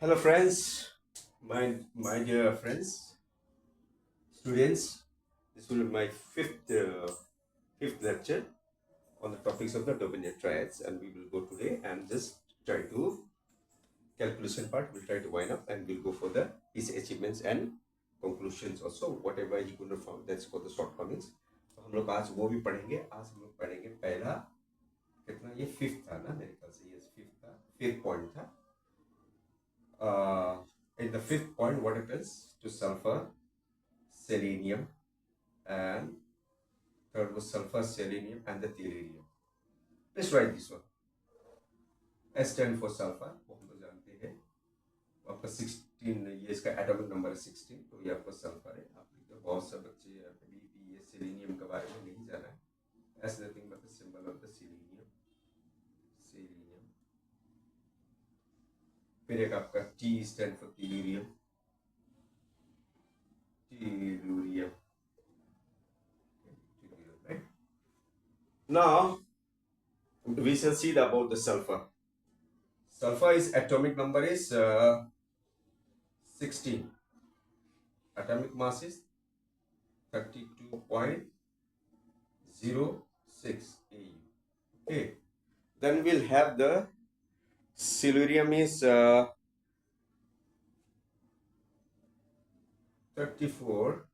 Hello, friends. My dear friends, students. This will be my fifth lecture on the topics of the Dominion triads, and we will go today and just try to calculation part. We'll try to wind up, and we'll go for the his achievements and conclusions. Also, whatever he could have found, that's for the shortcomings. तो हम लोग आज वो भी पढ़ेंगे. आज हम लोग पढ़ेंगे पहला कितना ये फिफ्थ था ना मेरे ख्याल से ये फिफ्थ था फिफ्थ पॉइंट था. In the fifth point, what happens to sulfur, selenium, and third was sulfur, selenium, and the tellurium. Let's write this one. S stand for sulfur, वो हम तो जानते हैं. आपका 16 ये इसका एटॉमिक नंबर है 16, तो ये आपका सल्फर है. आप लिखते हो बहुत से बच्चे अभी भी ये सेलेनियम के बारे में नहीं जाना है. S nothing but the symbol of the selenium. Selenium. फिर एक आपका T stand for tellurium. Tellurium. Right? Now we shall see about the sulfur. Sulfur is atomic number is 16. Atomic mass is 32.06 AU. Okay. Then we'll have the silurium is 34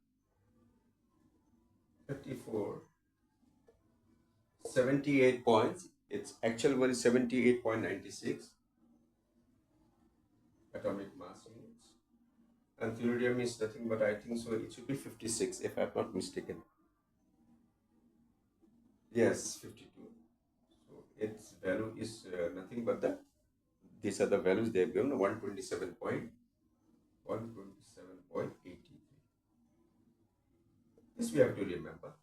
78 points. Its actual one is 78.96 atomic mass units. And tellurium is nothing but I think so it should be 56 if I'm not mistaken. Yes, 52. So its value is nothing but these are the values they have given 127.83. This we have to remember.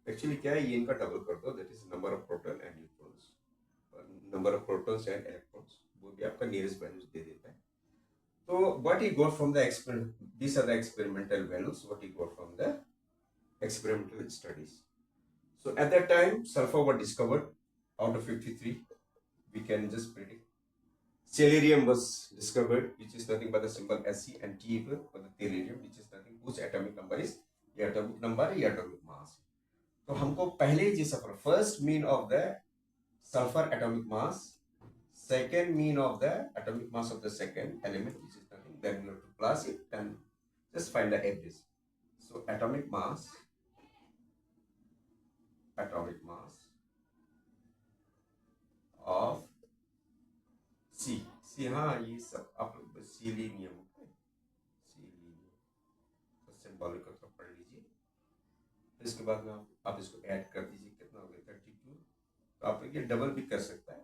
Actually क्या है ये इनका double कर दो, that is number of proton and neutrons, number of protons and electrons, वो भी आपका nearest values दे देता है. So what he got from the experiment, these are the experimental values what he got from the experimental studies. So at that time sulfur was discovered out of 53. We can just predict. Selenium was discovered, which is nothing but the symbol Sc, and T equal for the tellurium, which is nothing whose atomic number is ये atomic number ये atomic mass. तो हमको पहले ही जैसा first mean of the sulfur atomic mass, second mean of the atomic mass of the second element, which is nothing, then we have to plus it and just find the average. So atomic mass of C हाँ ये सब आप लोग selenium तो symbolic को पढ़ लीजिए. इसके बाद में आप इसको ऐड कर दीजिए, कितना हो गया 32. तो आप ये डबल भी कर सकता है.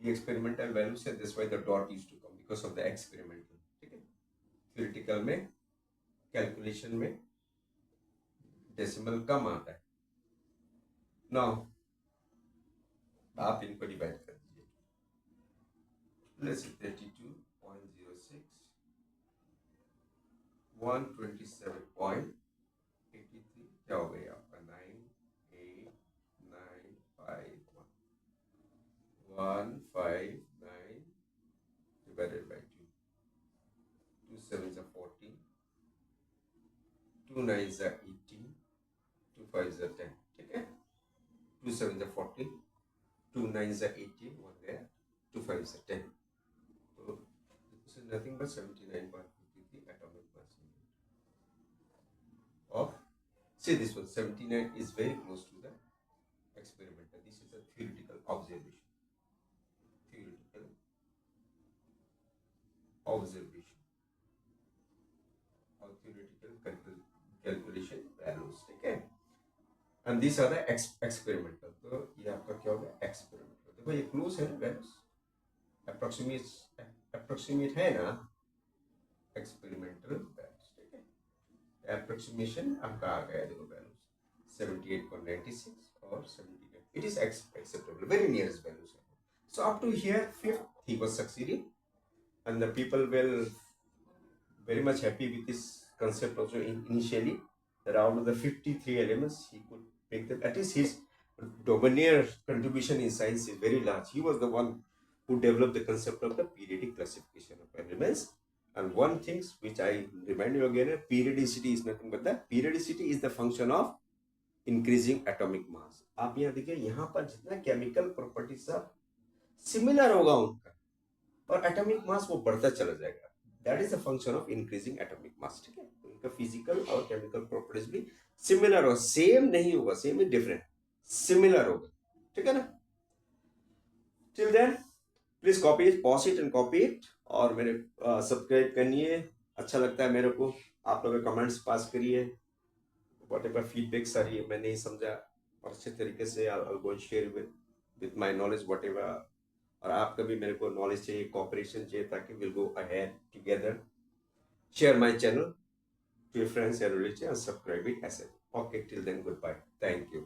ये एक्सपेरिमेंटल वैल्यू से this why the dot used to come because of the experimental. ठीक है, थ्योरेटिकल में कैलकुलेशन में डेसिमल कम आता है. नाउ आप इनको डिवाइड कर दीजिए. लेट्स 32.06 127.83 क्या हो गया आपका 98951 159 divided by 2. 2 sevens are 14, 2 nines are 18, 2 fives are 10. ठीक है, 2 sevens are 14, 2 nines are 18, 1 there, 2 fives are 10. So this is nothing but 79.53 atomic mass of, see this one 79 is very close to the experimental. This is a theoretical observation. Or theoretical calculation values. ठीक है, and these are the experimental. तो ये आपका क्या होगा experimental. देखो ये close है ना values, approximate है ना experimental values. ठीक है, approximation आपका आ गया देखो values 78.96 और 79. It is acceptable, very nearest values. So up to here fifth he was succeeding, and the people will very much happy with this concept also initially, that out of the 53 elements he could make them. At least his Dominier contribution in science is very large. He was the one who developed the concept of the periodic classification of elements. And one thing which I remind you again, periodicity is nothing but periodicity is the function of increasing atomic mass. आप यहाँ देखिए, यहाँ पर जितना chemical property सब similar होगा उनका, और एटॉमिक मास वो बढ़ता चला जाएगा. That is the function of increasing atomic mass. ठीक है, तो इनका फिजिकल और केमिकल प्रॉपर्टीज भी सिमिलर होगा, सेम नहीं होगा, सेम इज डिफरेंट, सिमिलर होगा. ठीक है ना. Till then please copy it, pause it and copy it, और मेरे सब्सक्राइब करनिए. अच्छा लगता है मेरे को, आप लोग कमेंट्स पास करिए, वॉट एवर फीडबैक्स आ रही है, मैं नहीं समझा और अच्छे तरीके से I go share with my knowledge whatever. और आपका भी मेरे को नॉलेज चाहिए, कॉपरेशन चाहिए, ताकि will go ahead together. Share my channel to your friends and relatives and subscribe it as well. Okay, till then, goodbye. Thank you.